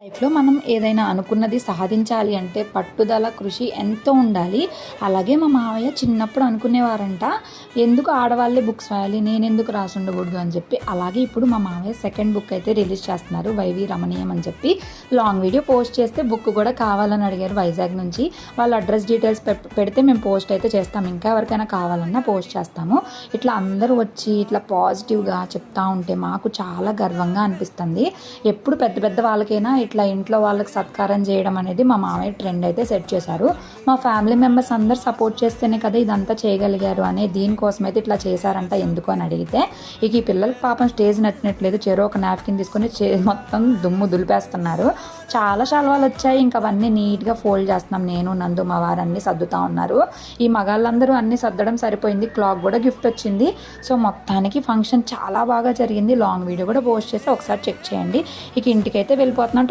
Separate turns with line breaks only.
లైఫ్లో మనం ఏదైనా అనుకున్నది సాధించాలి అంటే పట్టుదల కృషి ఎంతో ఉండాలి. అలాగే మా మావయ్య చిన్నప్పుడు అనుకునేవారంట, ఎందుకు ఆడవాళ్ళే బుక్స్ రాయాలి, నేనెందుకు రాసి ఉండకూడదు అని చెప్పి. అలాగే ఇప్పుడు మా మావయ్య సెకండ్ బుక్ అయితే రిలీజ్ చేస్తున్నారు, వైవి రమణీయం అని చెప్పి. లాంగ్ వీడియో పోస్ట్ చేస్తే బుక్ కూడా కావాలని అడిగారు వైజాగ్ నుంచి. వాళ్ళ అడ్రస్ డీటెయిల్స్ పెడితే మేము పోస్ట్ అయితే చేస్తాము, ఇంకా ఎవరికైనా కావాలన్నా పోస్ట్ చేస్తాము. ఇట్లా అందరూ వచ్చి ఇట్లా పాజిటివ్గా చెప్తా ఉంటే మాకు చాలా గర్వంగా అనిపిస్తుంది. ఎప్పుడు పెద్ద పెద్ద వాళ్ళకైనా ఇట్లా ఇంట్లో వాళ్ళకి సత్కారం చేయడం అనేది మా మామయ్య ట్రెండ్ అయితే సెట్ చేశారు. మా ఫ్యామిలీ మెంబర్స్ అందరు సపోర్ట్ చేస్తేనే కదా ఇదంతా చేయగలిగారు అనే దీనికోసం అయితే ఇట్లా చేశారంట. ఎందుకు అని అడిగితే, ఇక ఈ పిల్లలకి పాపం స్టేజ్ నచ్చినట్లేదు, చెరో ఒక నాప్కిన్ తీసుకొని మొత్తం దుమ్ము దులిపేస్తున్నారు. చాలా శాలువాలు వచ్చాయి, ఇంకా అవన్నీ నీట్గా ఫోల్డ్ చేస్తున్నాం. నేను నందు మా వారు అన్నీ సర్దుతూ ఉన్నారు. ఈ మగాళ్ళందరూ అన్నీ సర్దడం సరిపోయింది, క్లాక్ కూడా గిఫ్ట్ వచ్చింది. సో మొత్తానికి ఫంక్షన్ చాలా బాగా జరిగింది. లాంగ్ వీడియో కూడా పోస్ట్ చేసి ఒకసారి చెక్ చేయండి. ఇక ఇంటికైతే వెళ్ళిపోతున్నాం.